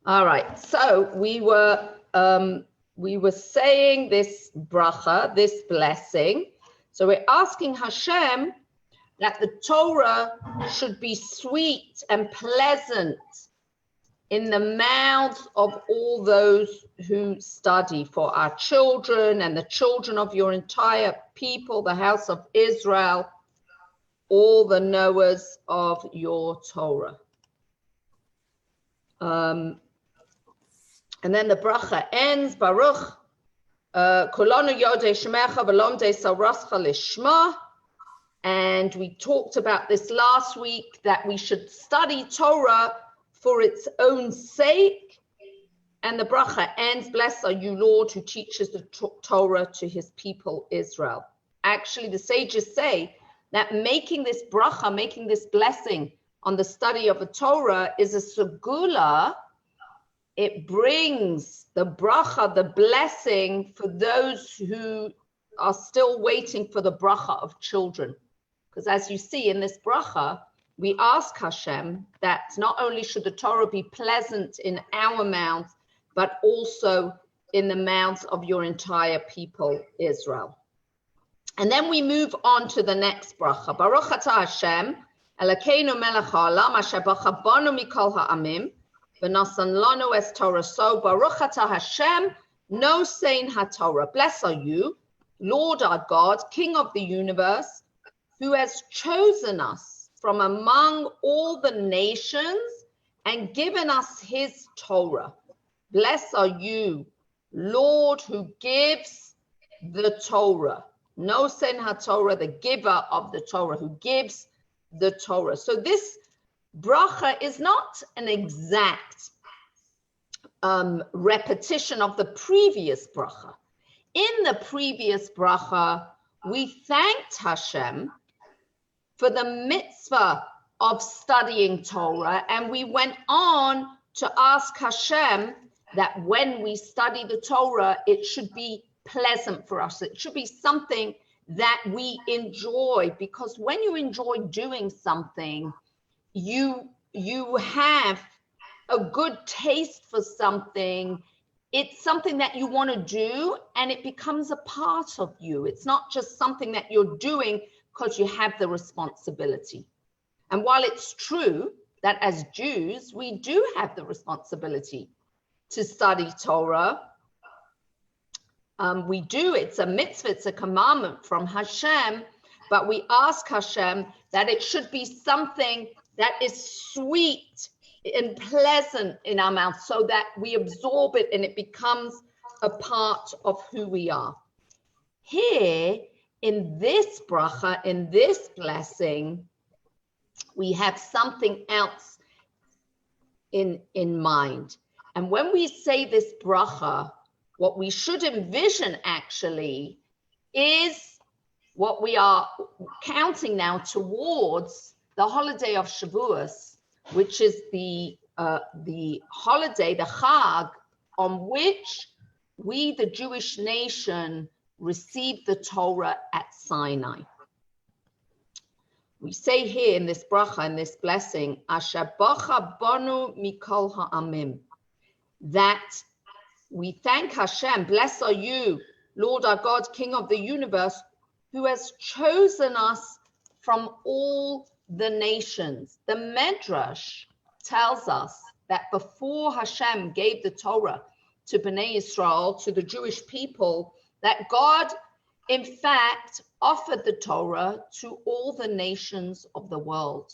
All right. So we were saying this bracha, this blessing. So we're asking Hashem that the Torah should be sweet and pleasant in the mouths of all those who study, for our children and the children of your entire people, the house of Israel, all the knowers of your Torah. And then the bracha ends, Baruch, Kolonu Yodei Shemecha V'Lomdei Sarascha Lishma. And we talked about this last week, that we should study Torah for its own sake. And the bracha ends, blessed are you, Lord, who teaches the Torah to his people Israel. Actually, the sages say that making this bracha, making this blessing on the study of the Torah is a segula. It brings the bracha, the blessing, for those who are still waiting for the bracha of children. Because as you see in this bracha, we ask Hashem that not only should the Torah be pleasant in our mouths, but also in the mouths of your entire people, Israel. And then we move on to the next bracha. Baruch atah Hashem, Elokeinu melech ha'olam, asher bacha banu mikol ha'amim, v'nasan lanu es Torah. So Baruch atah Hashem, nosein haTorah. Blessed are you, Lord our God, King of the universe, who has chosen us from among all the nations and given us his Torah. Blessed are you, Lord, who gives the Torah. Nosen haTorah, the giver of the Torah, who gives the Torah. So this bracha is not an exact repetition of the previous bracha. In the previous bracha, we thanked Hashem for the mitzvah of studying Torah, and we went on to ask Hashem that when we study the Torah, it should be pleasant for us. It should be something that we enjoy, because when you enjoy doing something, you have a good taste for something. It's something that you want to do, and it becomes a part of you. It's not just something that you're doing because you have the responsibility. And while it's true that as Jews, we do have the responsibility to study Torah, we do, it's a mitzvah, it's a commandment from Hashem, but we ask Hashem that it should be something that is sweet and pleasant in our mouth, so that we absorb it and it becomes a part of who we are. Here, in this bracha, in this blessing, we have something else in mind. And when we say this bracha, what we should envision actually is what we are counting now towards the holiday of Shavuos, which is the holiday, the Chag, on which we, the Jewish nation, received the Torah at Sinai. We say here in this bracha, in this blessing, Asher bacha banu mikol ha'amim, that we thank Hashem, blessed are you, Lord our God, King of the universe, who has chosen us from all the nations. The Medrash tells us that before Hashem gave the Torah to Bnei Israel, to the Jewish people, that God, in fact, offered the Torah to all the nations of the world.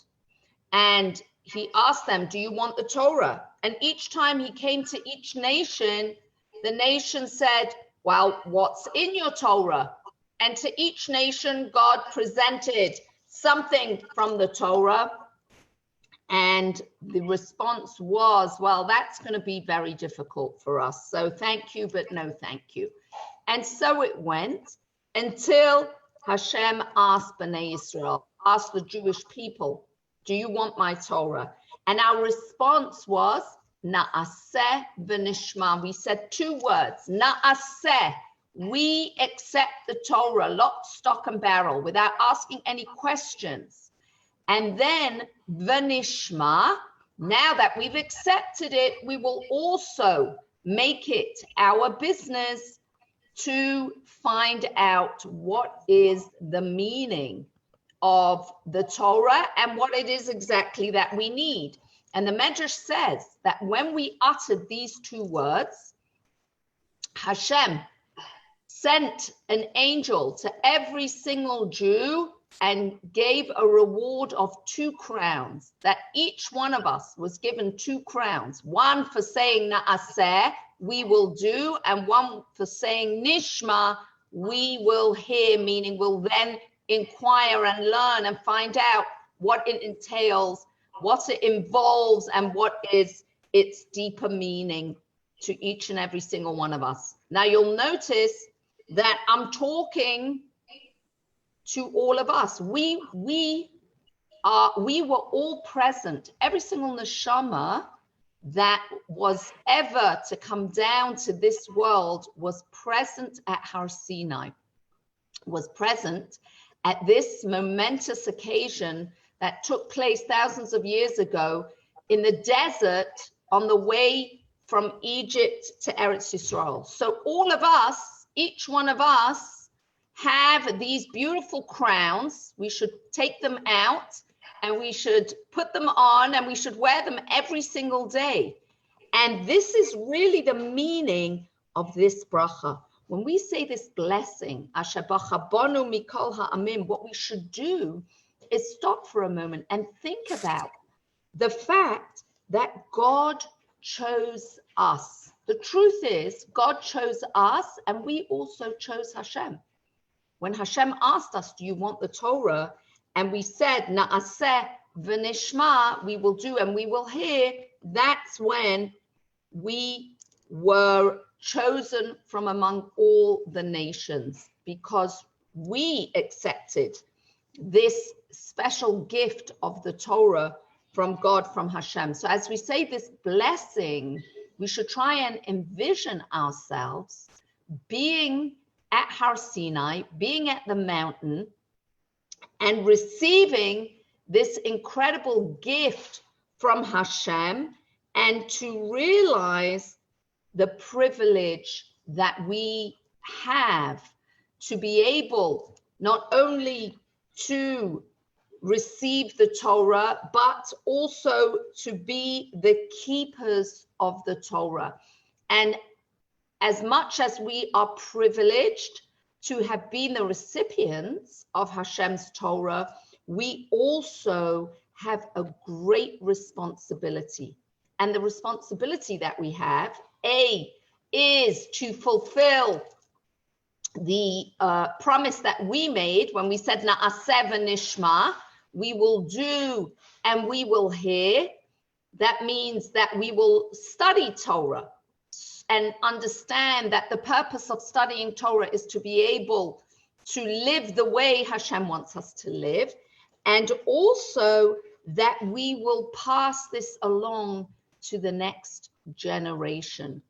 And he asked them, do you want the Torah? And each time he came to each nation, the nation said, well, what's in your Torah? And to each nation, God presented something from the Torah. And the response was, well, that's going to be very difficult for us. So thank you, but no thank you. And so it went until Hashem asked Bnei Israel, asked the Jewish people, do you want my Torah? And our response was, Na'aseh v'nishma. We said two words, Na'aseh. We accept the Torah, lock, stock, and barrel, without asking any questions. And then v'nishma, Now that we've accepted it, we will also make it our business to find out what is the meaning of the Torah and what it is exactly that we need. And the Medrash says that when we uttered these two words, Hashem sent an angel to every single Jew and gave a reward of 2 crowns, that each one of us was given 2 crowns, one for saying Na'aseh, we will do, and one for saying Nishma, we will hear, meaning we'll then inquire and learn and find out what it entails, what it involves, and what is its deeper meaning to each and every single one of us. Now you'll notice that I'm talking to all of us. We were all present. Every single neshama that was ever to come down to this world was present at Har Sinai, was present at this momentous occasion that took place thousands of years ago in the desert on the way from Egypt to Eretz Yisrael. So all of us, each one of us, have these beautiful crowns. We should take them out and we should put them on and we should wear them every single day. And this is really the meaning of this bracha. When we say this blessing, Asher bacha banu mikol ha'amim, what we should do is stop for a moment and think about the fact that God chose us. The truth is, God chose us and we also chose Hashem. When Hashem asked us, do you want the Torah? And we said, Na'aseh v'nishma, we will do and we will hear. That's when we were chosen from among all the nations, because we accepted this special gift of the Torah from God, from Hashem. So as we say this blessing, we should try and envision ourselves being at Har Sinai, being at the mountain, and receiving this incredible gift from Hashem, and to realize the privilege that we have to be able not only to receive the Torah, but also to be the keepers of the Torah. And as much as we are privileged to have been the recipients of Hashem's Torah, we also have a great responsibility. And the responsibility that we have, A, is to fulfill the promise that we made when we said Na'aseh v'nishma, we will do and we will hear. That means that we will study Torah and understand that the purpose of studying Torah is to be able to live the way Hashem wants us to live, and also that we will pass this along to the next generation.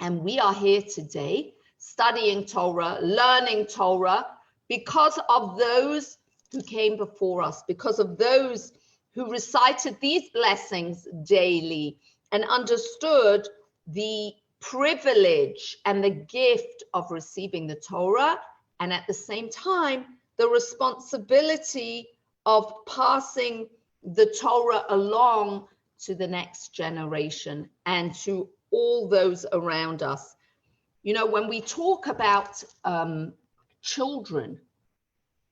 And we are here today studying Torah, learning Torah, because of those who came before us, because of those who recited these blessings daily and understood the privilege and the gift of receiving the Torah, and at the same time, the responsibility of passing the Torah along to the next generation and to all those around us. You know, when we talk about children,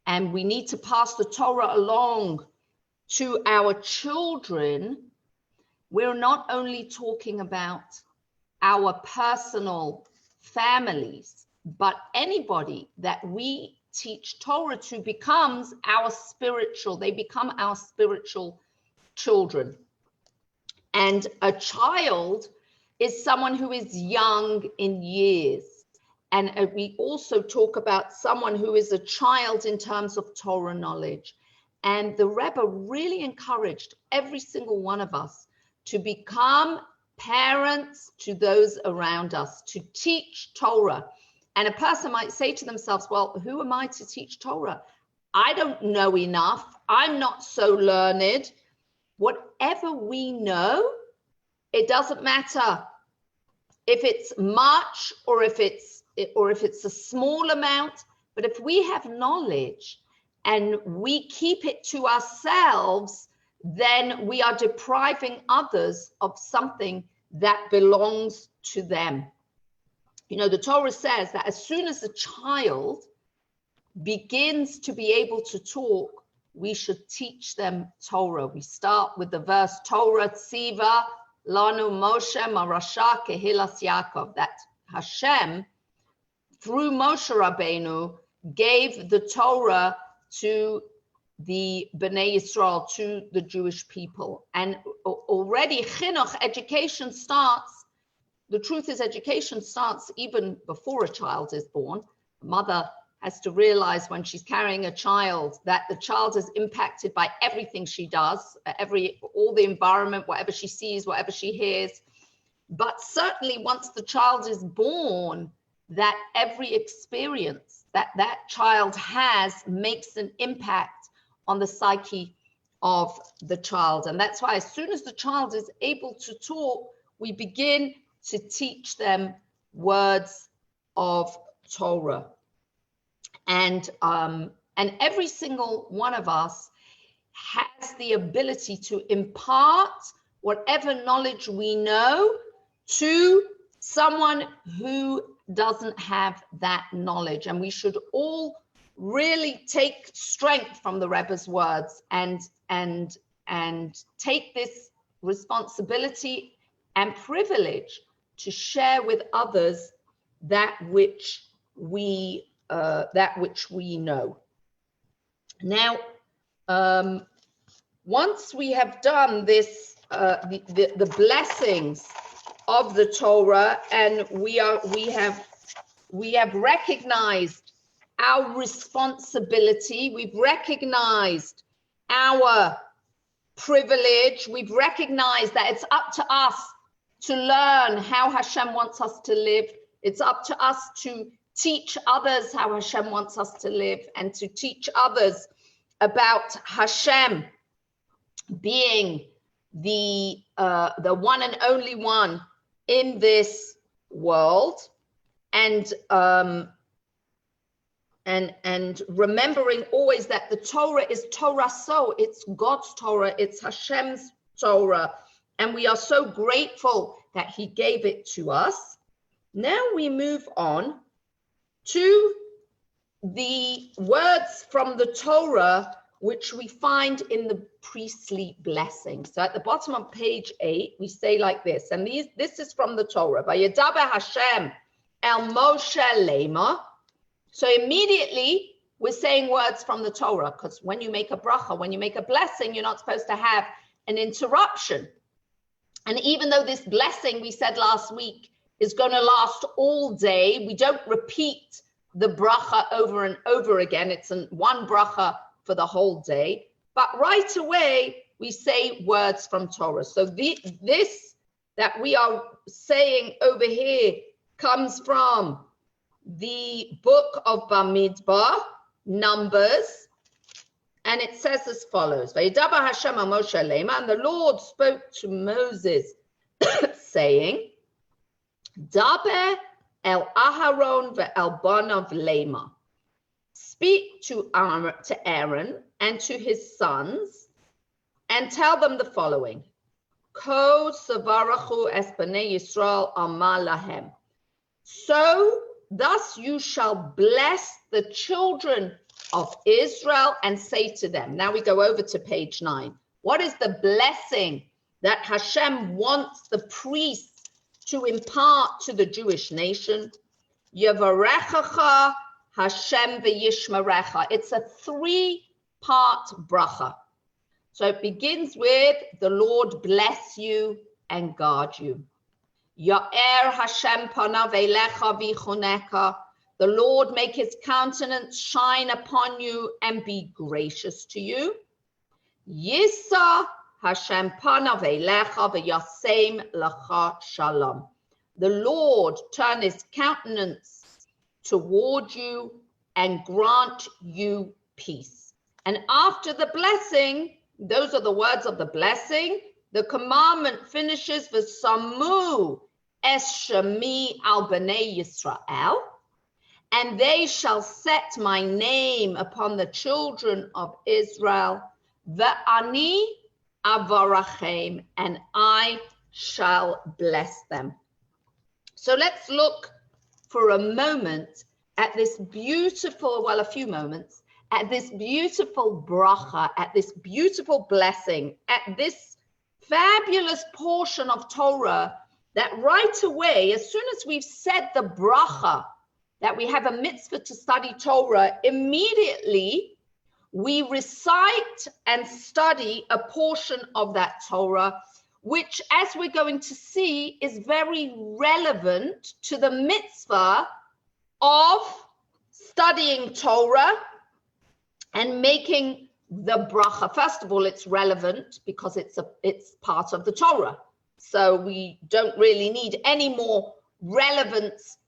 and we need to pass the Torah along to our children, we're not only talking about our personal families, but anybody that we teach Torah to becomes our spiritual, they become our spiritual children. And a child is someone who is young in years. And we also talk about someone who is a child in terms of Torah knowledge. And the Rebbe really encouraged every single one of us to become parents to those around us, to teach Torah. And a person might say to themselves, well, who am I to teach Torah? I don't know enough. I'm not so learned. whatever we know, it doesn't matter if it's much or if it's a small amount, but if we have knowledge and we keep it to ourselves, then we are depriving others of something that belongs to them. You know, the Torah says that as soon as a child begins to be able to talk, we should teach them Torah. We start with the verse, Torah Tziva Lanu Moshe Marasha Kehilas Yaakov, that Hashem, through Moshe Rabbeinu, gave the Torah to the Bnei Yisrael, to the Jewish people. And already chinuch, education starts. The truth is, education starts even before a child is born. A mother has to realize when she's carrying a child that the child is impacted by everything she does, all the environment, whatever she sees, whatever she hears. But certainly once the child is born, that every experience that child has makes an impact on the psyche of the child. And that's why as soon as the child is able to talk, we begin to teach them words of Torah. And every single one of us has the ability to impart whatever knowledge we know to someone who doesn't have that knowledge. And we should all really take strength from the Rebbe's words and take this responsibility and privilege to share with others that which we know. Now, once we have done this, the blessings of the Torah, and we have recognized our responsibility, we've recognized our privilege, we've recognized that it's up to us to learn how Hashem wants us to live. It's up to us to teach others how Hashem wants us to live, and to teach others about Hashem being the one and only one in this world, and remembering always that the Torah is Torah, so it's God's Torah, it's Hashem's Torah, and we are so grateful that He gave it to us. Now we move on to the words from the Torah which we find in the priestly blessing. So at the bottom of page 8, we say like this, and this is from the Torah. Vayedaber Hashem el Moshe lema. So immediately we're saying words from the Torah, because when you make a bracha, when you make a blessing, you're not supposed to have an interruption. And even though this blessing, we said last week, is going to last all day, we don't repeat the bracha over and over again. It's one bracha for the whole day. But right away, we say words from Torah. So this that we are saying over here comes from the book of Bamidbar, Numbers, and it says as follows: Vayedaber Hashem el Moshe lema, and the Lord spoke to Moses, saying, Daber el Aharon ve'el banav lema. Speak to Aaron and to his sons, and tell them the following: Ko savarachu es bnei Yisrael amar lahem. So thus you shall bless the children of Israel and say to them. Now we go over to page 9. What is the blessing that Hashem wants the priests to impart to the Jewish nation? Yevarechacha Hashem v'yishmerecha. It's a 3-part bracha. So it begins with, the Lord bless you and guard you. Ya'er Hashem panav elecha v'choneka. The Lord make his countenance shine upon you and be gracious to you. Yisa Hashem panav elecha v'yasem lecha shalom. The Lord turn his countenance toward you and grant you peace. And after the blessing, Those are the words of the blessing. The commandment finishes with Samu es shemi al bnei Yisrael, and they shall set my name upon the children of Israel, ve'ani avarachem, and I shall bless them. So let's look for a moment at this beautiful, well, a few moments, at this beautiful bracha, at this beautiful blessing, at this fabulous portion of Torah that right away, as soon as we've said the bracha, that we have a mitzvah to study Torah, immediately we recite and study a portion of that Torah, which, as we're going to see, is very relevant to the mitzvah of studying Torah and making the bracha. First of all, it's relevant because it's part of the Torah. So we don't really need any more relevance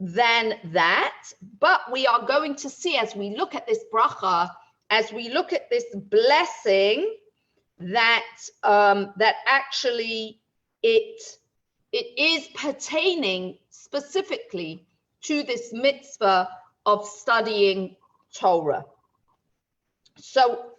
than that. But we are going to see, as we look at this bracha, as we look at this blessing, that that actually it is pertaining specifically to this mitzvah of studying Torah. So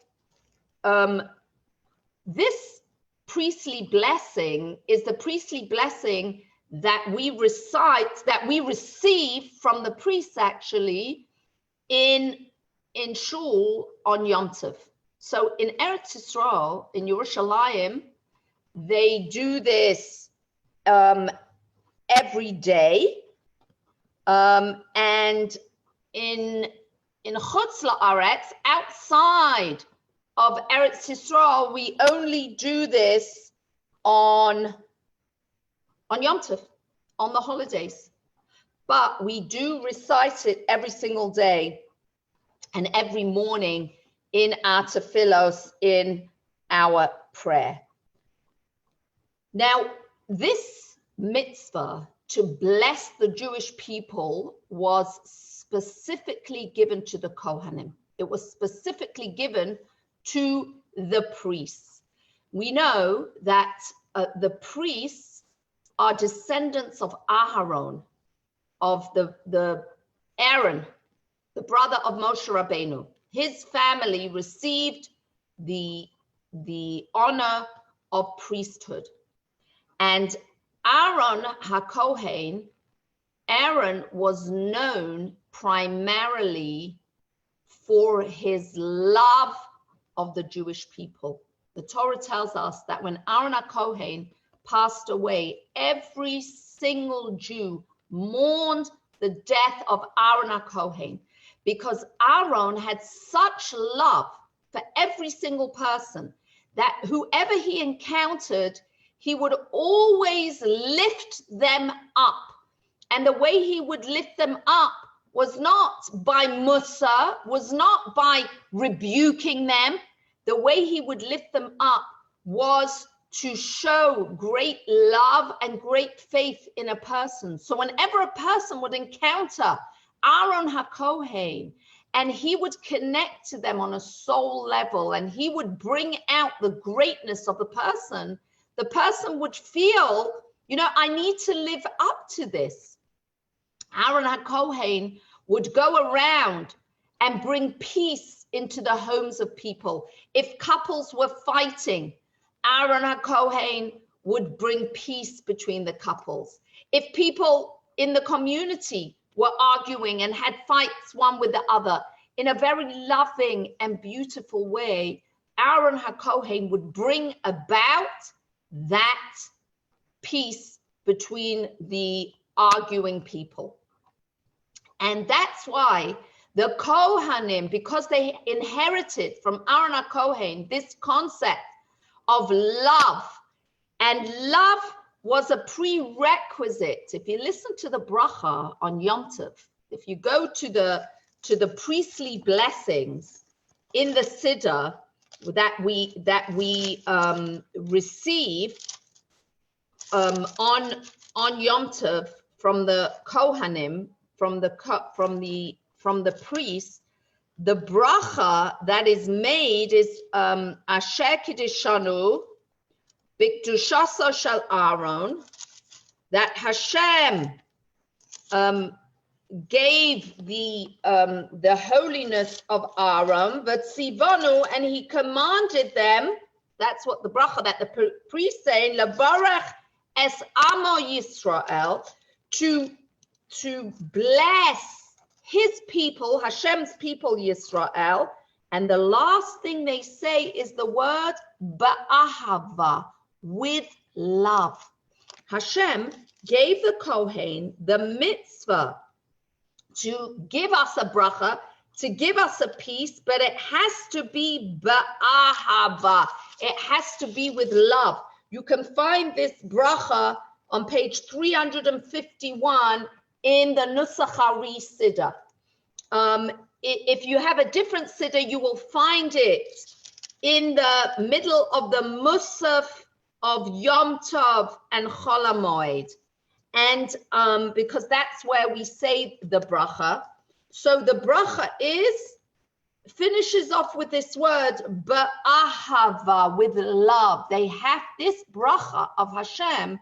this priestly blessing is the priestly blessing that we recite, that we receive from the priests actually in Shul on Yom Tov. So in Eretz Yisrael, in Yerushalayim, they do this every day, and in Chutz La'aretz, outside of Eretz Yisrael, we only do this on Yom Tov, on the holidays. But we do recite it every single day and every morning in our tefillos, in our prayer. Now, this mitzvah to bless the Jewish people was specifically given to the Kohanim. It was specifically given to the priests. We know that the priests are descendants of Aharon, of the Aaron, the brother of Moshe Rabbeinu. His family received the honor of priesthood. And Aaron HaKohen, Aaron was known primarily for his love of the Jewish people. The Torah tells us that when Aaron HaKohen passed away, every single Jew mourned the death of Aaron HaKohen, because Aaron had such love for every single person that whoever he encountered, he would always lift them up. And the way he would lift them up was not by mussar, was not by rebuking them. The way he would lift them up was to show great love and great faith in a person. So whenever a person would encounter Aaron HaKohen, and he would connect to them on a soul level, and he would bring out the greatness of the person would feel, I need to live up to this. Aaron HaKohen would go around and bring peace into the homes of people. If couples were fighting, Aaron HaKohen would bring peace between the couples. If people in the community were arguing and had fights one with the other, in a very loving and beautiful way, Aaron HaKohen would bring about that peace between the arguing people. And that's why the Kohanim, because they inherited from Aaron HaKohen this concept of love, and love was a prerequisite. If you listen to the bracha on Yom Tov, if you go to the priestly blessings in the Siddur that we receive on Yom Tov from the Kohanim, from the priests, the bracha that is made is Asher Kiddushanu B'Kedushaso Shel Aaron, that Hashem gave the holiness of Aaron, but Sivonu, and he commanded them. That's what the bracha that the priest saying, Labarach es Amo Yisrael, to bless his people, Hashem's people, Yisrael. And the last thing they say is the word ba'ahava, with love. Hashem gave the Kohen the mitzvah to give us a bracha, to give us a peace, but it has to be ba'ahava. It has to be with love. You can find this bracha on page 351 in the Nusach Hari Siddur. If you have a different Siddur, you will find it in the middle of the Musaf of Yom Tov and Chol HaMoed. And because that's where we say the bracha. So the bracha finishes off with this word, ba'ahava, with love. They have this bracha of Hashem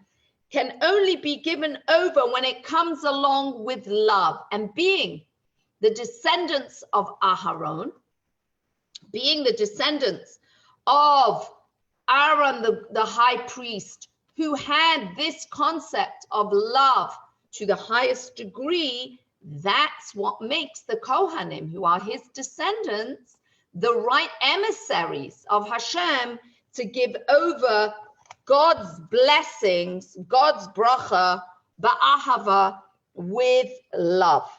can only be given over when it comes along with love. And being the descendants of Aharon, being the descendants of Aaron, the high priest, who had this concept of love to the highest degree, that's what makes the Kohanim, who are his descendants, the right emissaries of Hashem to give over God's blessings, God's bracha, ba'ahava, with love.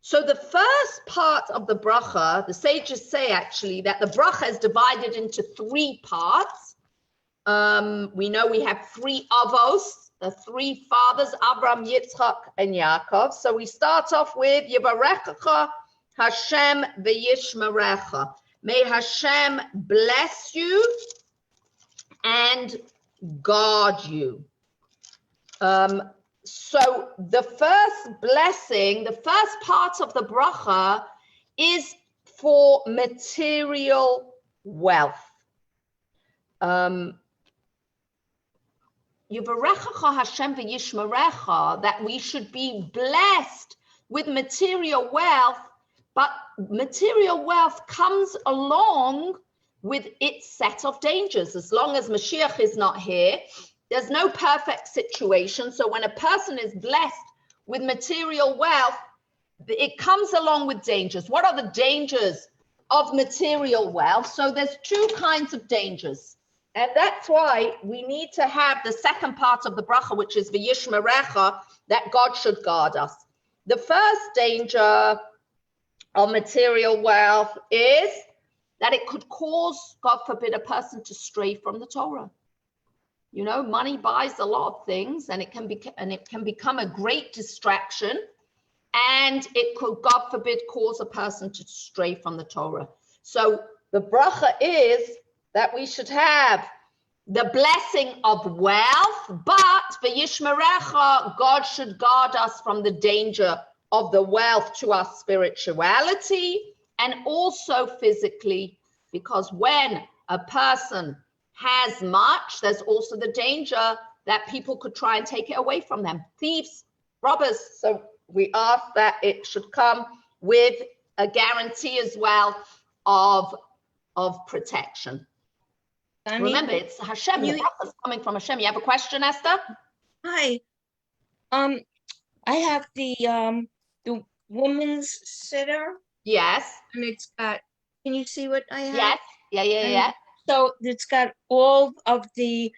So the first part of the bracha, the sages say actually that the bracha is divided into 3 parts. We know we have 3 avos, the 3 fathers, Abraham, Yitzchak, and Yaakov. So we start off with Yivarechecha Hashem v'yishmerecha. May Hashem bless you and guard you. So the first blessing, the first part of the bracha is for material wealth. Yivarechecha Hashem v'yishmerecha, that we should be blessed with material wealth, but material wealth comes along with its set of dangers. As long as Mashiach is not here, there's no perfect situation. So when a person is blessed with material wealth, it comes along with dangers. What are the dangers of material wealth? So there's 2 kinds of dangers. And that's why we need to have the second part of the bracha, which is v'yishmerecha, that God should guard us. The first danger of material wealth is that it could cause, God forbid, a person to stray from the Torah. You know, money buys a lot of things, and it can become a great distraction, and it could, God forbid, cause a person to stray from the Torah. So the bracha is that we should have the blessing of wealth, but v'yishmerecha, God should guard us from the danger of the wealth to our spirituality and also physically, because when a person has much, there's also the danger that people could try and take it away from them. Thieves, robbers. So we ask that it should come with a guarantee as well of protection. Remember, it's Hashem. The bracha is coming from Hashem. You have a question, Esther? Hi. I have the woman's siddur. Yes. And it's got, can you see what I have? Yes. Yeah. So it's got all of the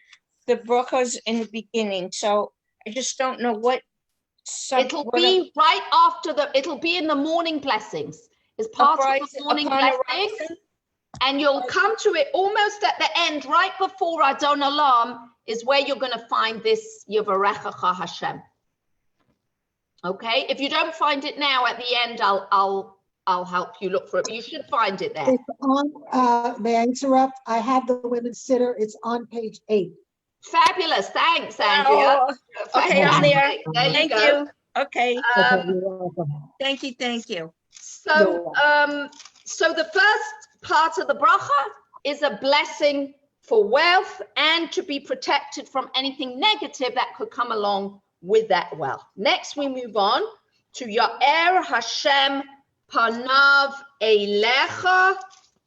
brachas in the beginning. So I just don't know what. It'll be right after it'll be in the morning blessings. It's part of the morning blessings. And you'll come to it almost at the end, right before Adon Olam, is where you're going to find this Yivarechecha Hashem. Okay, if you don't find it now at the end, I'll help you look for it. But you should find it there. It's on. May I interrupt? I have the women's siddur. It's on page 8. Fabulous. Thanks, Andrea. Okay, I'm there. Thank you. Okay. Thank you. So So the first part of the bracha is a blessing for wealth and to be protected from anything negative that could come along with that wealth. Next, we move on to Ya'er Hashem Panav Eilecha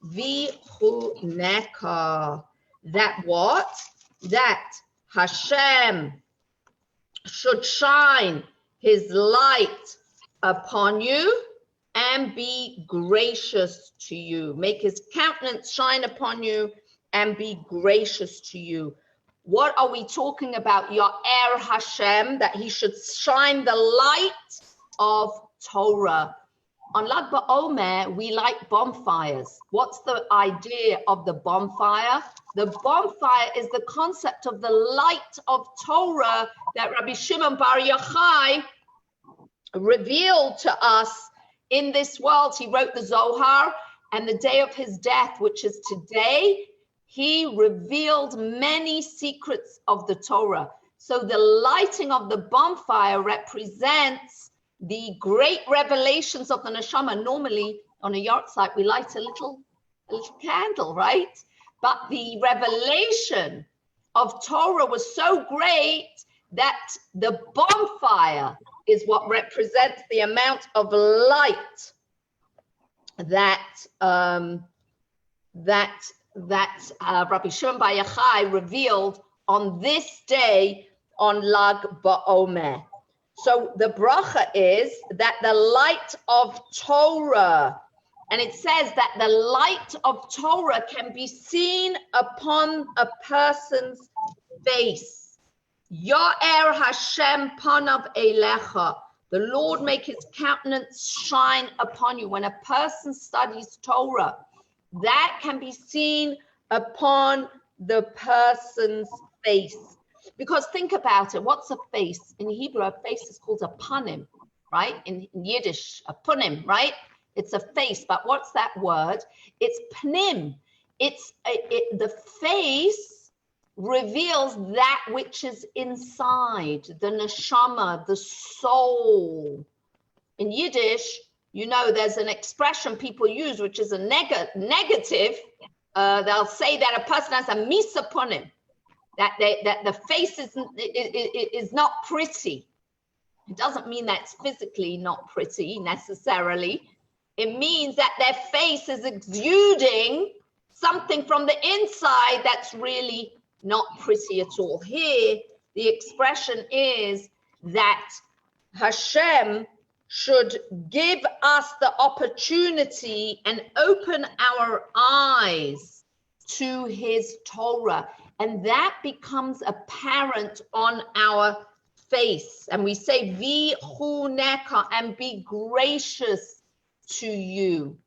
V'chuneka. That what? That Hashem should shine his light upon you and be gracious to you. Make his countenance shine upon you and be gracious to you. What are we talking about? Ya'er Hashem, that he should shine the light of Torah. On Lag BaOmer, we light bonfires. What's the idea of the bonfire? The bonfire is the concept of the light of Torah that Rabbi Shimon Bar Yochai revealed to us in this world. He wrote the Zohar, and the day of his death, which is today, he revealed many secrets of the Torah. So the lighting of the bonfire represents the great revelations of the neshama. Normally on a yard site, we light a little candle, right? But the revelation of Torah was so great that the bonfire is what represents the amount of light that Rabbi Shimon Bar Yochai revealed on this day on Lag BaOmer. So the bracha is that the light of Torah, and it says that the light of Torah can be seen upon a person's face. Ya'er Hashem panav eilecha. The Lord make his countenance shine upon you. When a person studies Torah, that can be seen upon the person's face. Because think about it, what's a face? In Hebrew, a face is called a panim, right? In Yiddish, a punim, right? It's a face, but what's that word? It's pnim. The face reveals that which is inside, the neshama, the soul. In Yiddish, you know, there's an expression people use, which is a negative. They'll say that a person has a misa punim, that the face is not pretty. It doesn't mean that it's physically not pretty necessarily. It means that their face is exuding something from the inside that's really not pretty at all. Here, the expression is that Hashem should give us the opportunity and open our eyes to his Torah. And that becomes apparent on our face. And we say, V'chuneka, and be gracious to you.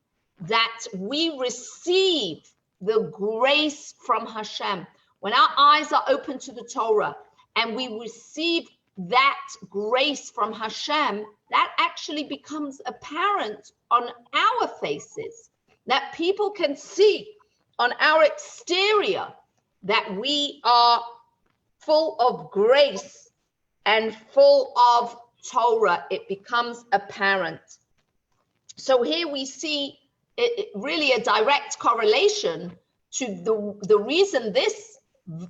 That we receive the grace from Hashem. When our eyes are open to the Torah and we receive that grace from Hashem, that actually becomes apparent on our faces. That people can see on our exterior that we are full of grace and full of Torah. It becomes apparent. So here we see it really a direct correlation to the reason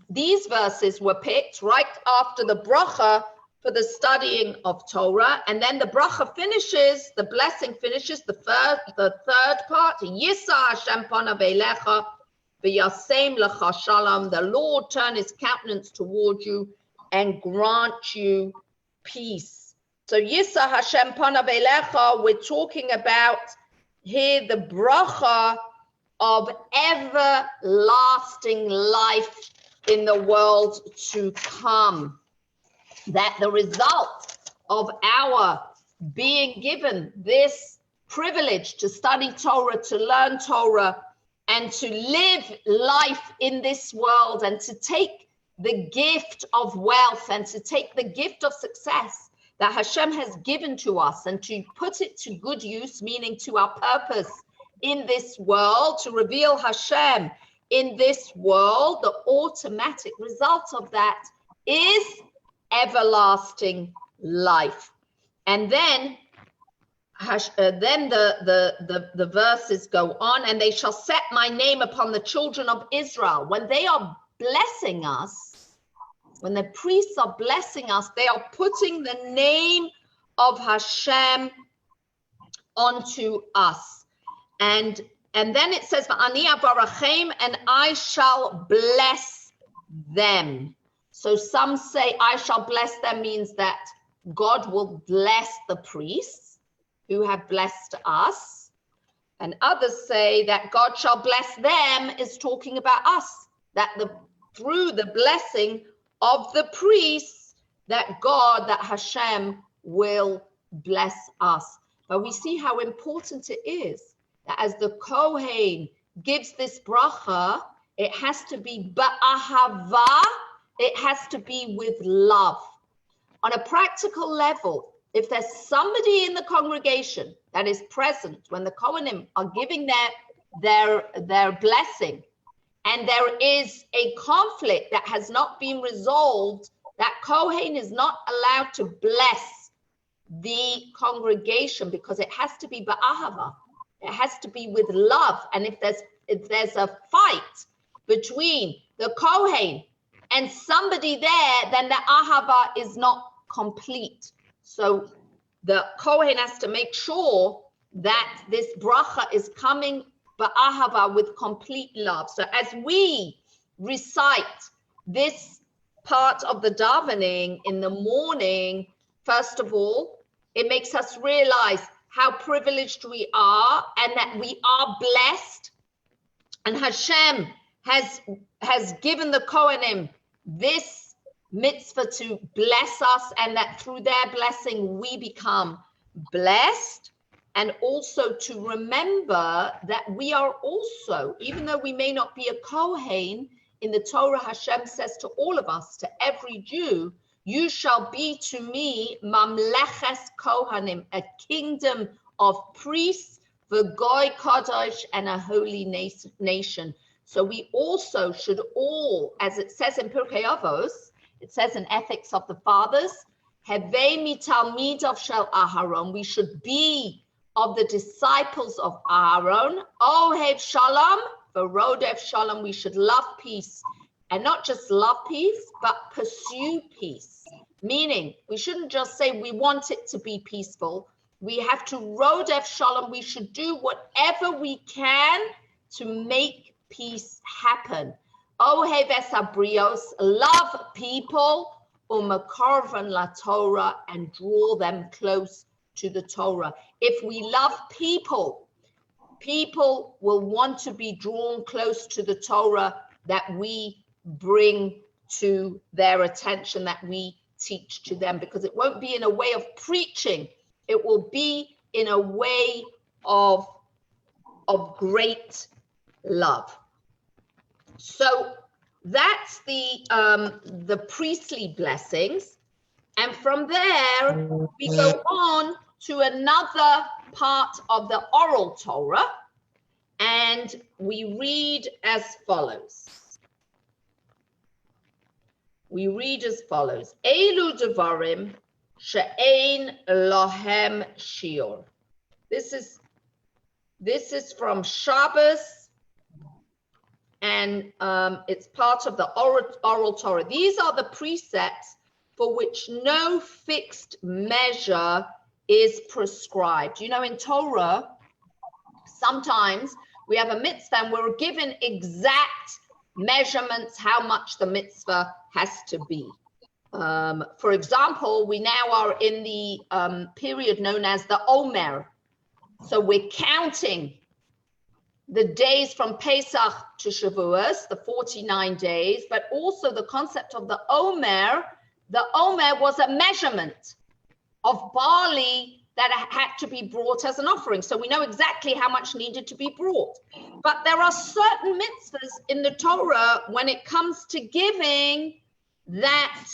these verses were picked right after the bracha for the studying of Torah. And then the bracha finishes, the blessing finishes, the third part, Yisa Hashem panav eilecha v'yasem lecha shalom. The Lord turn his countenance toward you and grant you peace. So Yisa Hashem panav eilecha, we're talking about here the bracha of everlasting life in the world to come. That the result of our being given this privilege to study Torah, to learn Torah, and to live life in this world, and to take the gift of wealth and to take the gift of success that Hashem has given to us and to put it to good use, meaning to our purpose in this world, to reveal Hashem in this world, the automatic result of that is everlasting life. And then then the verses go on, and they shall set my name upon the children of Israel. When they are blessing us, when the priests are blessing us, they are putting the name of Hashem onto us. And then it says, V'ani avarachem, and I shall bless them. So some say I shall bless them means that God will bless the priests who have blessed us. And others say that God shall bless them is talking about us, that through the blessing of the priests, that God, that Hashem will bless us. But we see how important it is that as the Kohen gives this bracha, it has to be ba'ahava, it has to be with love. On a practical level, if there's somebody in the congregation that is present when the Kohanim are giving their blessing, and there is a conflict that has not been resolved, that Kohen is not allowed to bless the congregation, because it has to be ba'ahava. It has to be with love. And if there's a fight between the Kohen and somebody there, then the ahava is not complete. So the Kohen has to make sure that this bracha is coming ba'ahava, with complete love. So as we recite this part of the davening in the morning, first of all, it makes us realize how privileged we are and that we are blessed. And Hashem has given the Kohanim this mitzvah to bless us, and that through their blessing we become blessed. And also to remember that we are also, even though we may not be a Kohen, in the Torah Hashem says to all of us, to every Jew, you shall be to me mamleches kohanim, a kingdom of priests, v'goy kadosh, and a holy nation. So we also should all, as it says in Pirkei Avos, it says in Ethics of the Fathers, hevei mitalmidav shel Aharon, we should be of the disciples of Aaron, ohev shalom, v'rodev shalom, we should love peace. And not just love peace, but pursue peace. Meaning, we shouldn't just say we want it to be peaceful. We have to rodef shalom. We should do whatever we can to make peace happen. Ohev es habrios, love people, umakarvan la Torah, and draw them close to the Torah. If we love people, people will want to be drawn close to the Torah that we bring to their attention, that we teach to them, because it won't be in a way of preaching, it will be in a way of great love. So that's the priestly blessings, and from there we go on to another part of the oral Torah, and we read as follows. We read as follows: Elu devarim she'ein lohem shiur. This is from Shabbos, and it's part of the oral Torah. These are the precepts for which no fixed measure is prescribed. You know, in Torah, sometimes we have a mitzvah and we're given exact measurements how much the mitzvah has to be. For example, we now are in the period known as the Omer. So we're counting the days from Pesach to Shavuos, the 49 days, but also the concept of the Omer. The Omer was a measurement of barley that had to be brought as an offering. So we know exactly how much needed to be brought. But there are certain mitzvahs in the Torah when it comes to giving that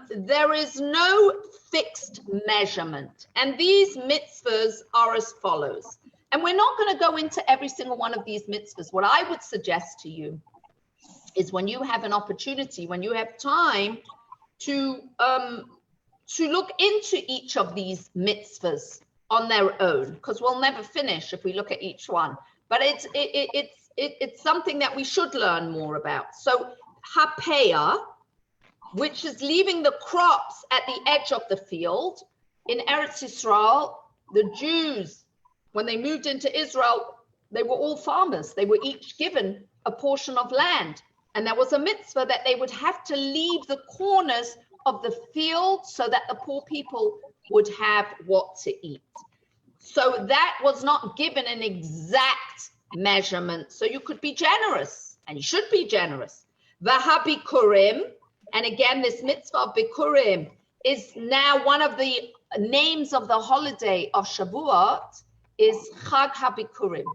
there is no fixed measurement. And these mitzvahs are as follows. And we're not going to go into every single one of these mitzvahs. What I would suggest to you is, when you have an opportunity, when you have time to look into each of these mitzvahs on their own, because we'll never finish if we look at each one. But it's something that we should learn more about. So hapeah, which is leaving the crops at the edge of the field. In Eretz Yisrael, the Jews, when they moved into Israel, they were all farmers. They were each given a portion of land. And there was a mitzvah that they would have to leave the corners of the field so that the poor people would have what to eat. So that was not given an exact measurement. So you could be generous, and you should be generous. Vahabikurim, and again, this mitzvah of Bikurim is now one of the names of the holiday of Shavuot, is Chag HaBikurim,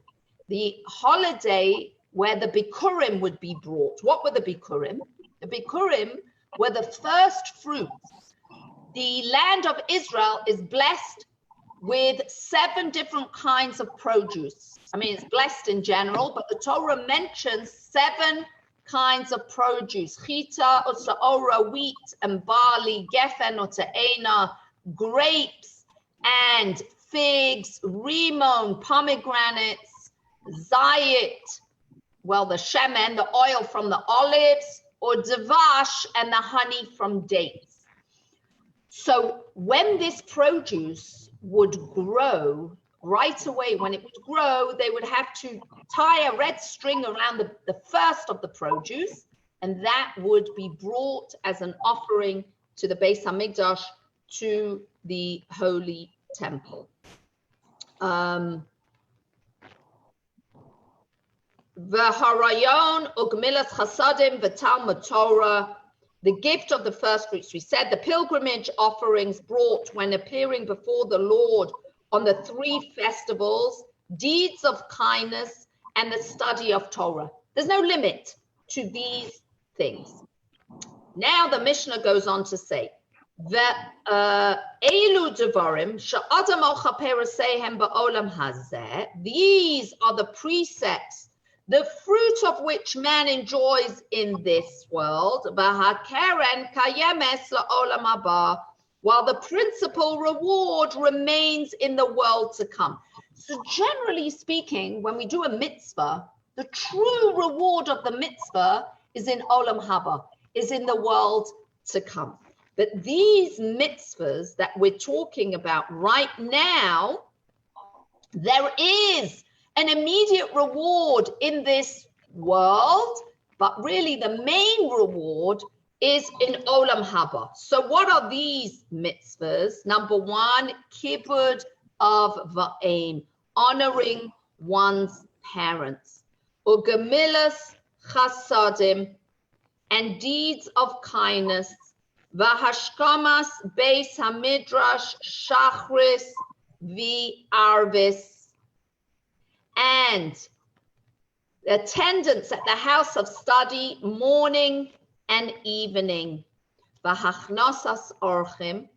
the holiday where the Bikurim would be brought. What were the Bikurim? The Bikurim were the first fruits. The land of Israel is blessed with 7 different kinds of produce. I mean, it's blessed in general, but the Torah mentions 7 kinds of produce: chita, usaora, wheat and barley, gefen, ute'ena, grapes and figs, rimon, pomegranates, zayit, well, the shemen, the oil from the olives, or davash, and the honey from dates. So when this produce would grow, right away when it would grow, they would have to tie a red string around the first of the produce, and that would be brought as an offering to the Beis HaMikdash, to the Holy Temple. V'harayon ugmilas chasadim v'talmud Torah, the gift of the first fruits. We said the pilgrimage offerings brought when appearing before the Lord on the 3 festivals, deeds of kindness, and the study of Torah. There's no limit to these things. Now the Mishnah goes on to say, Elu devarim she'adam ochaper sehem ba'olam hazeh. These are the precepts, the fruit of which man enjoys in this world, v'hakeren kayemes la'olam haba, while the principal reward remains in the world to come. So generally speaking, when we do a mitzvah, the true reward of the mitzvah is in olam haba, is in the world to come. But these mitzvahs that we're talking about right now, there is an immediate reward in this world, but really the main reward is in olam haba. So what are these mitzvahs? Number 1, kibud of va'im, honoring one's parents. Ugemilas chasadim, and deeds of kindness. V'hashkamas beis hamidrash shachris v'arvis, and attendance at the house of study morning and evening. V'hachnosas orchim,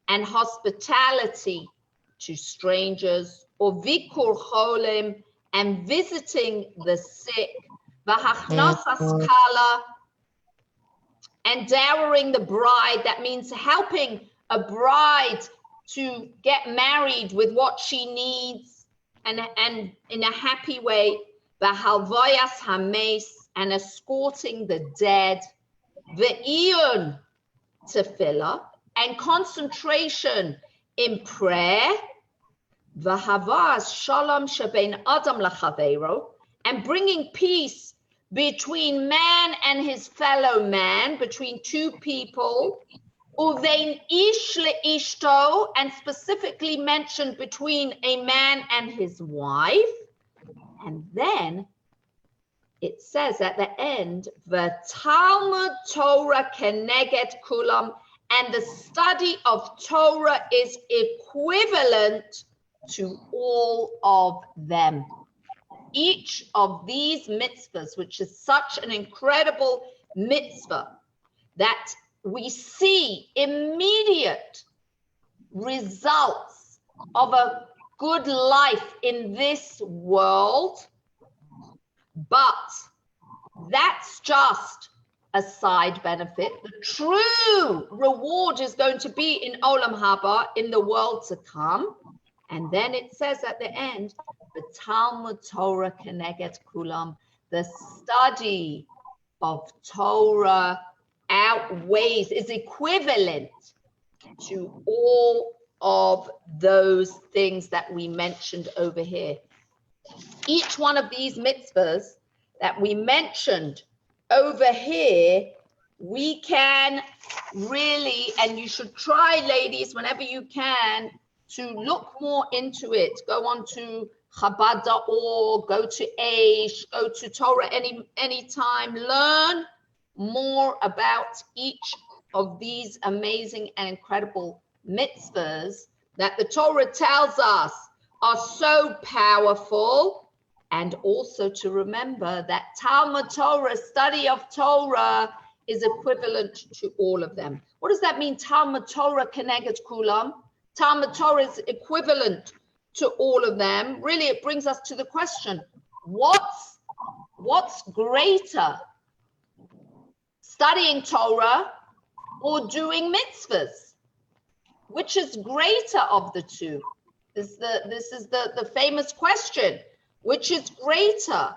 and hospitality to strangers. Or vikur cholim, and visiting the sick. V'hachnosas kala, and dowering the bride. That means helping a bride to get married with what she needs, and in a happy way. V'halvoyas hames, and escorting the dead. Ve'iyun tefillah, and concentration in prayer. V'havas shalom shebein adam lachaveiro, and bringing peace between man and his fellow man, between 2 people. Uvein ish leishto, and specifically mentioned between a man and his wife. And then it says at the end, V'talmud Torah keneget kulam, and the study of Torah is equivalent to all of them. Each of these mitzvahs, which is such an incredible mitzvah, that we see immediate results of a good life in this world, but that's just a side benefit. The true reward is going to be in olam haba, in the world to come. And then it says at the end, the Talmud Torah Keneged Kulam, the study of Torah outweighs, is equivalent to all of those things that we mentioned over here. Each one of these mitzvahs that we mentioned over here, we can really, and you should try, ladies, whenever you can, to look more into it. Go on to Chabad.org, go to Aish, go to Torah anytime. Learn more about each of these amazing and incredible mitzvahs that the Torah tells us are so powerful. And also to remember that Talmud Torah, study of Torah, is equivalent to all of them. What does that mean? Talmud Torah Keneged Kulam. Talmud Torah is equivalent to all of them. Really, it brings us to the question, what's greater? Studying Torah or doing mitzvahs? Which is greater of the two? This is the famous question. Which is greater?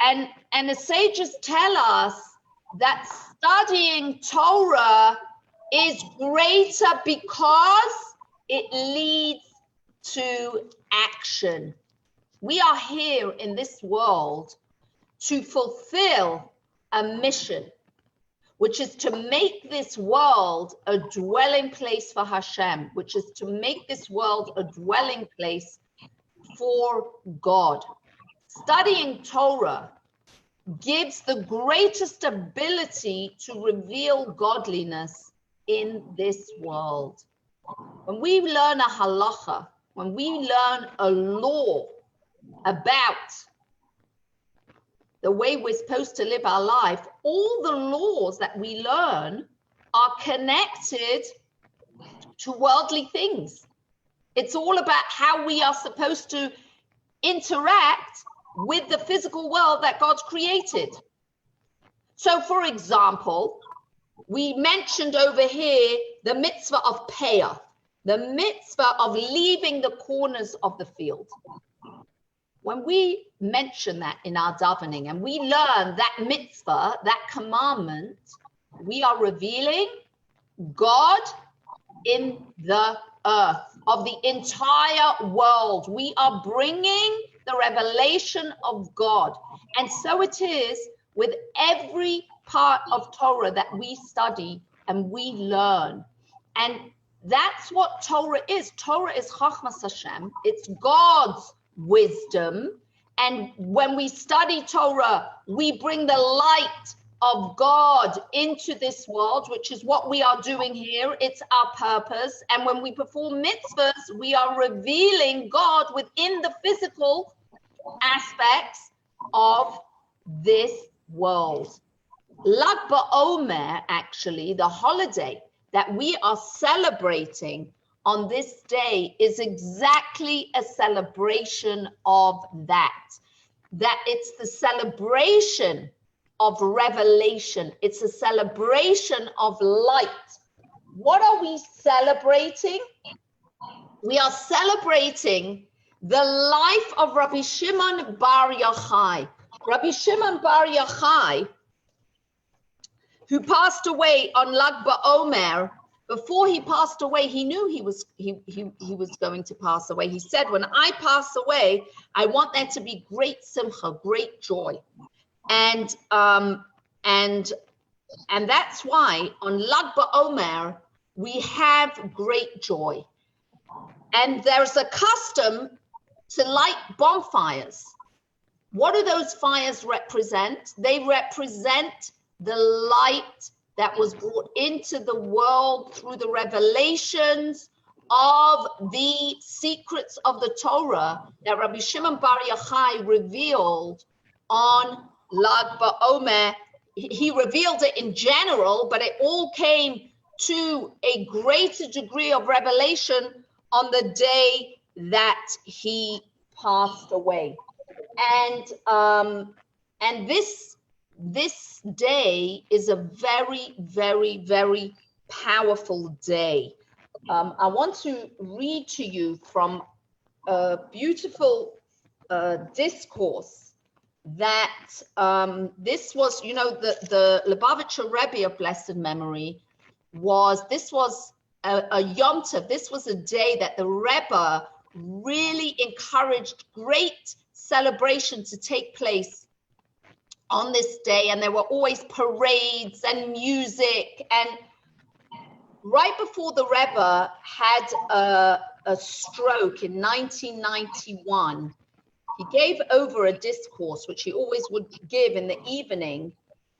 And the sages tell us that studying Torah is greater because it leads to action. We are here in this world to fulfill a mission, which is to make this world a dwelling place for Hashem, which is to make this world a dwelling place for God. Studying Torah gives the greatest ability to reveal godliness in this world. When we learn a halacha, when we learn a law about the way we're supposed to live our life, all the laws that we learn are connected to worldly things. It's all about how we are supposed to interact with the physical world that God's created. So, for example, we mentioned over here the mitzvah of payah, the mitzvah of leaving the corners of the field. When we mention that in our davening and we learn that mitzvah, that commandment, we are revealing God in the earth, of the entire world. We are bringing the revelation of God. And so it is with every part of Torah that we study and we learn. And that's what Torah is. Torah is Chachmas Hashem. It's God's wisdom. And when we study Torah, we bring the light of God into this world, which is what we are doing here. It's our purpose. And when we perform mitzvahs, we are revealing God within the physical aspects of this world. Lag BaOmer, actually, the holiday that we are celebrating on this day, is exactly a celebration of that. That it's the celebration of revelation. It's a celebration of light. What are we celebrating? We are celebrating the life of Rabbi Shimon Bar Yochai. Rabbi Shimon Bar Yochai, who passed away on Lag BaOmer. Before he passed away, he knew he was going to pass away. He said, when I pass away, I want there to be great simcha, great joy. And that's why on Lag BaOmer, we have great joy. And there's a custom to light bonfires. What do those fires represent? They represent the light that was brought into the world through the revelations of the secrets of the Torah that Rabbi Shimon Bar Yochai revealed on Lag BaOmer. He revealed it in general, but it all came to a greater degree of revelation on the day that he passed away. And this day is a very, very, very powerful day. I want to read to you from a beautiful discourse that this was, you know, the Lubavitcher Rebbe of blessed memory this was a Yom Tov. This was a day that the Rebbe really encouraged great celebration to take place on this day, and there were always parades and music. And right before the Rebbe had a stroke in 1991, he gave over a discourse, which he always would give in the evening.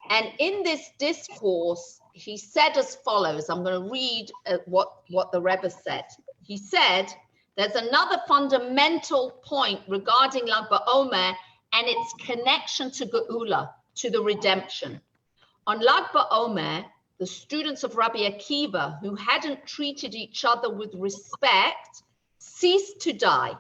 And in this discourse, he said as follows. I'm going to read what the Rebbe said. He said, there's another fundamental point regarding Lag BaOmer and its connection to Geula, to the redemption. On Lag BaOmer, the students of Rabbi Akiva, who hadn't treated each other with respect, ceased to die.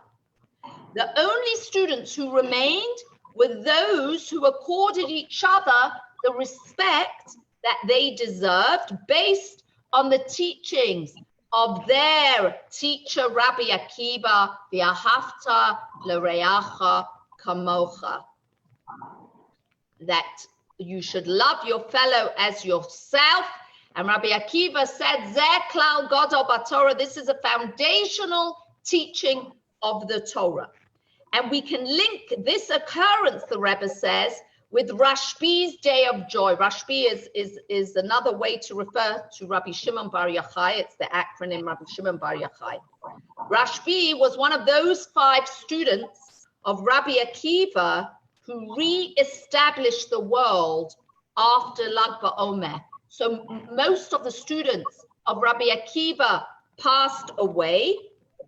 The only students who remained were those who accorded each other the respect that they deserved based on the teachings of their teacher, Rabbi Akiva, V'ahavta l'reacha kamocha, that you should love your fellow as yourself. And Rabbi Akiva said, Zeh klal gadol b'Torah, this is a foundational teaching of the Torah. And we can link this occurrence, the Rebbe says, with Rashbi's Day of Joy. Rashbi is another way to refer to Rabbi Shimon Bar Yochai. It's the acronym Rabbi Shimon Bar Yochai. Rashbi was one of those 5 students of Rabbi Akiva who re-established the world after Lag BaOmer. So most of the students of Rabbi Akiva passed away.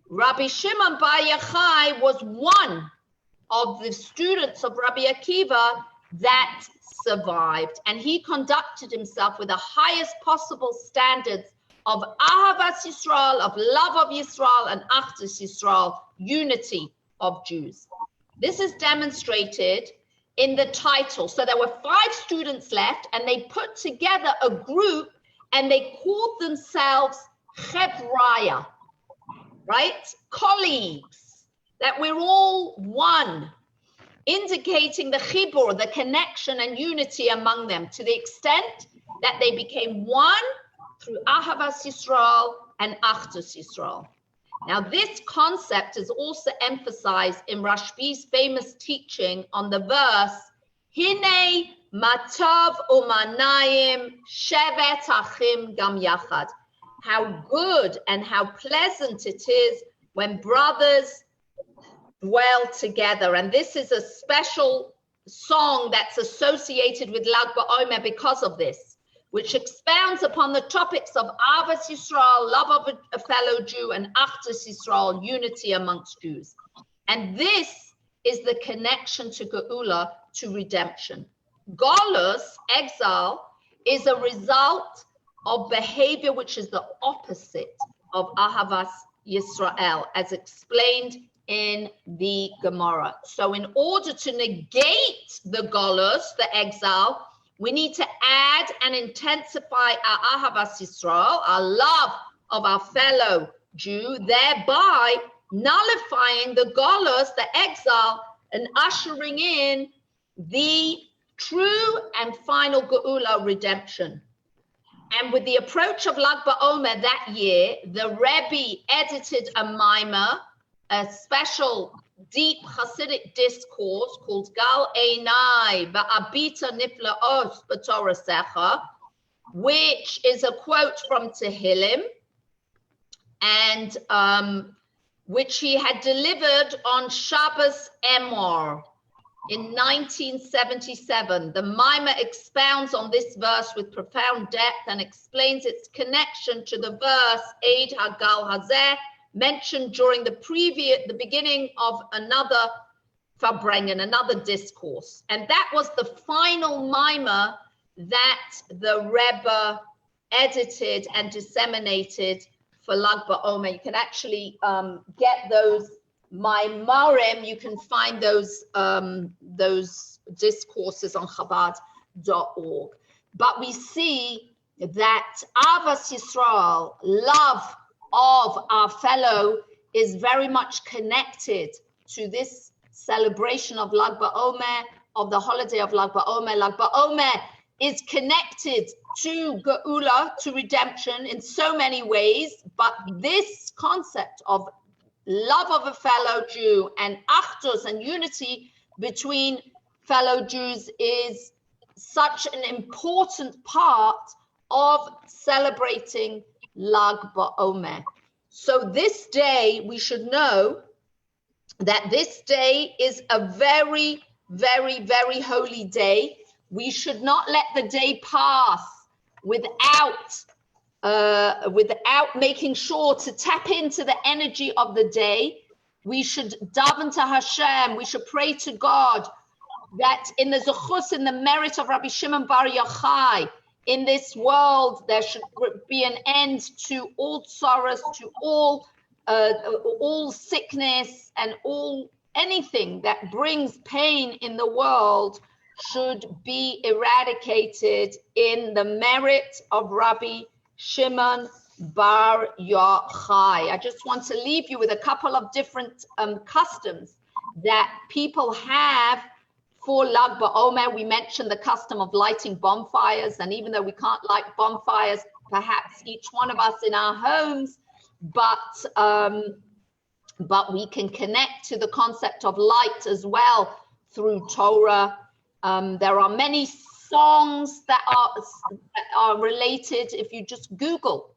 Rabbi Shimon Bar Yochai was one of the students of Rabbi Akiva that survived, and he conducted himself with the highest possible standards of Ahavas Yisrael, of love of Yisrael, and Achdus Yisrael, unity of Jews. This is demonstrated in the title. So there were 5 students left, and they put together a group, and they called themselves Chevraya, right? Colleagues, that we're all one, indicating the chibur, the connection and unity among them, to the extent that they became one through Ahavas Yisrael and Achdus Yisrael. Now, this concept is also emphasized in Rashbi's famous teaching on the verse, Hine matov umanayim shevet achim gam yachad. How good and how pleasant it is when brothers dwell together. And this is a special song that's associated with Lag BaOmer because of this, which expounds upon the topics of Ahavas Yisrael, love of a fellow Jew, and Achdus Yisrael, unity amongst Jews. And this is the connection to Geula, to redemption. Golus, exile, is a result of behavior which is the opposite of Ahavas Yisrael, as explained in the Gemara. So in order to negate the Golus, the exile, we need to add and intensify our Ahavas Yisrael, our love of our fellow Jew, thereby nullifying the Golus, the exile, and ushering in the true and final Geula, redemption. And with the approach of Lag BaOmer that year, the Rebbe edited a mimer, a special deep Hasidic discourse called Gal Einai Ba'abita Niflaos B'Torah Secha, which is a quote from Tehillim, and which he had delivered on Shabbos Emor in 1977. The mimer expounds on this verse with profound depth and explains its connection to the verse Eid Hagal Hazeh, mentioned during the beginning of another Farbrengen, another discourse. And that was the final mimer that the Rebbe edited and disseminated for Lag BaOmer. You can actually get those Maimarim, you can find those discourses on Chabad.org. But we see that Ahavas Yisrael, love of our fellow is very much connected to this celebration of Lag BaOmer, of the holiday of Lag BaOmer. Lag BaOmer is connected to Geula, to redemption in so many ways, but this concept of love of a fellow Jew and achdus and unity between fellow Jews is such an important part of celebrating Lag BaOmer. So this day, we should know that this day is a very, very, very holy day. We should not let the day pass without making sure to tap into the energy of the day. We should daven to Hashem. We should pray to God that in the zechus, in the merit of Rabbi Shimon Bar Yochai, in this world, there should be an end to all sorrows, to all sickness, and anything that brings pain in the world should be eradicated in the merit of Rabbi Shimon Bar Yochai. I just want to leave you with a couple of different customs that people have for Lag BaOmer. We mentioned the custom of lighting bonfires, and even though we can't light bonfires, perhaps each one of us in our homes, but we can connect to the concept of light as well through Torah. There are many songs that are related. If you just Google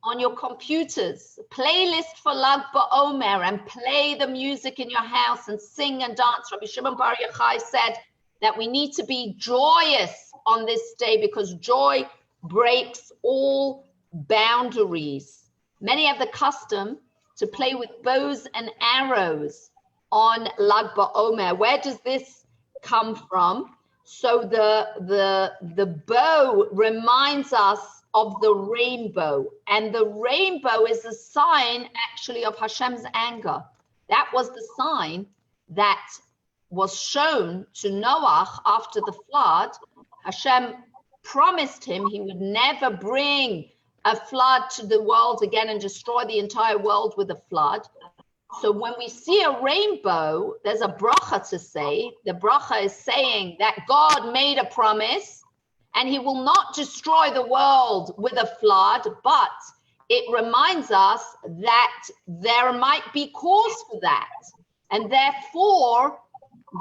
on your computers, playlist for Lag BaOmer, and play the music in your house and sing and dance. Rabbi Shimon Bar Yochai said that we need to be joyous on this day because joy breaks all boundaries. Many have the custom to play with bows and arrows on Lag BaOmer. Where does this come from? So the bow reminds us of the rainbow, and the rainbow is a sign actually of Hashem's anger. That was the sign that was shown to Noah after the flood. Hashem promised him he would never bring a flood to the world again and destroy the entire world with a flood. So when we see a rainbow, there's a bracha to say. The bracha is saying that God made a promise and he will not destroy the world with a flood, but it reminds us that there might be cause for that. And therefore,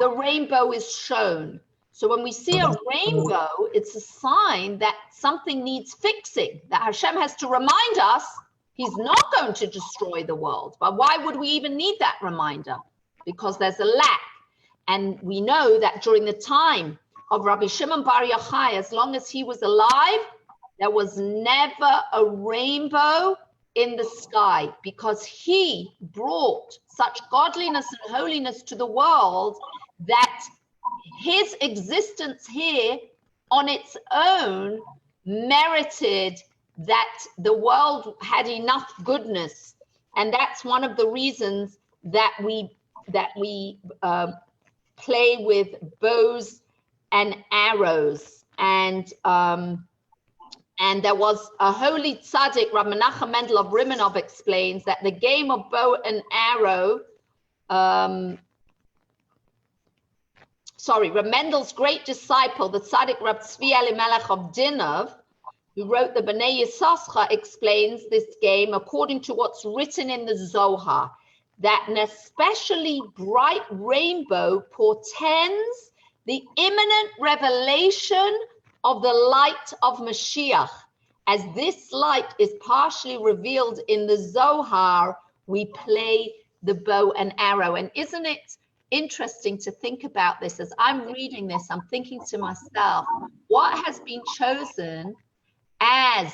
the rainbow is shown. So when we see a rainbow, it's a sign that something needs fixing, that Hashem has to remind us he's not going to destroy the world. But why would we even need that reminder? Because there's a lack. And we know that during the time of Rabbi Shimon Bar Yochai, as long as he was alive, there was never a rainbow in the sky, because he brought such godliness and holiness to the world that his existence here on its own merited that the world had enough goodness. And that's one of the reasons that we play with bows and arrows. And there was a holy tzaddik, Rav Menachem Mendel of Rimanov, explains that the game of bow and arrow, Rav Mendel's great disciple, the tzaddik Rav Tzvi Elimelech of Dinov, who wrote the Bnei Yisachar, explains this game according to what's written in the Zohar, that an especially bright rainbow portends the imminent revelation of the light of Mashiach. As this light is partially revealed in the Zohar, we play the bow and arrow. And isn't it interesting to think about this? As I'm reading this, I'm thinking to myself, what has been chosen as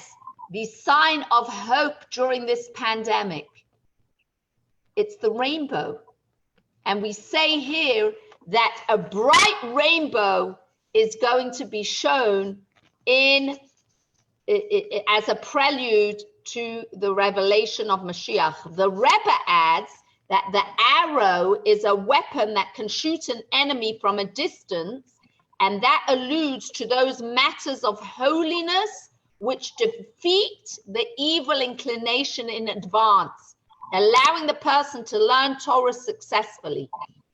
the sign of hope during this pandemic? It's the rainbow. And we say here that a bright rainbow is going to be shown as a prelude to the revelation of Mashiach. The Rebbe adds that the arrow is a weapon that can shoot an enemy from a distance, and that alludes to those matters of holiness which defeat the evil inclination in advance, allowing the person to learn Torah successfully.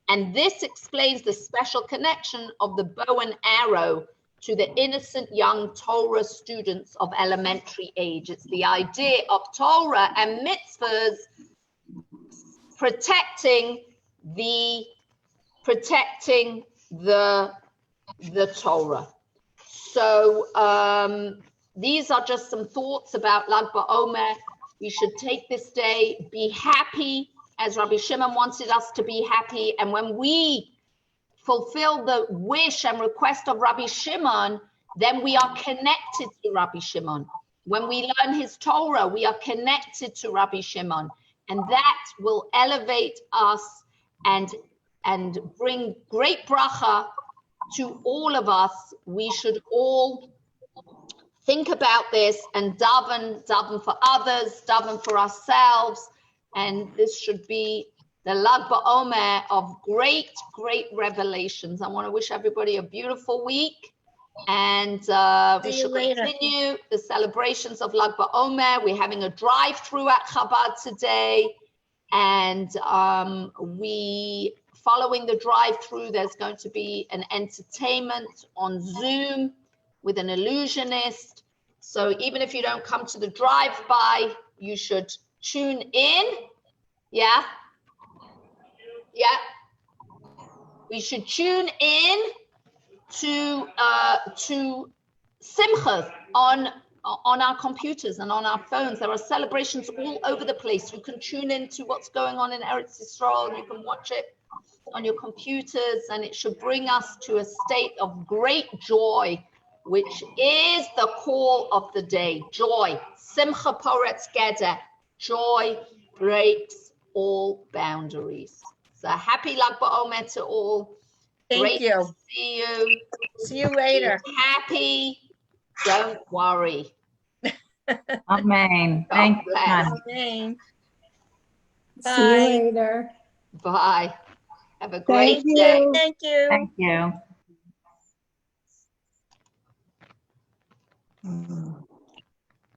And this explains the special connection of the bow and arrow to the innocent young Torah students of elementary age. It's the idea of Torah and mitzvahs protecting the Torah. So these are just some thoughts about Lag BaOmer. We should take this day, be happy, as Rabbi Shimon wanted us to be happy. And when we fulfill the wish and request of Rabbi Shimon, then we are connected to Rabbi Shimon. When we learn his Torah, we are connected to Rabbi Shimon. And that will elevate us and bring great bracha to all of us. We should all think about this and daven for others, daven for ourselves. And this should be the Lag BaOmer of great, great revelations. I want to wish everybody a beautiful week. And we should continue the celebrations of Lag BaOmer. We're having a drive-through at Chabad today. And following the drive-through, there's going to be an entertainment on Zoom with an illusionist. So even if you don't come to the drive-by, you should tune in. Yeah. We should tune in to Simchas on our computers and on our phones. There are celebrations all over the place. You can tune in to what's going on in Eretz Yisrael, and you can watch it on your computers, and it should bring us to a state of great joy, which is the call of the day. Joy. Simcha Poretz Geder. Joy breaks all boundaries. So happy Lag BaOmer to all. Thank you. To see you. See you later. Be happy. Don't worry. Amen. Thank you. Amen. See you Bye. later. Bye. Have a great Thank day. you. Thank you. Thank you.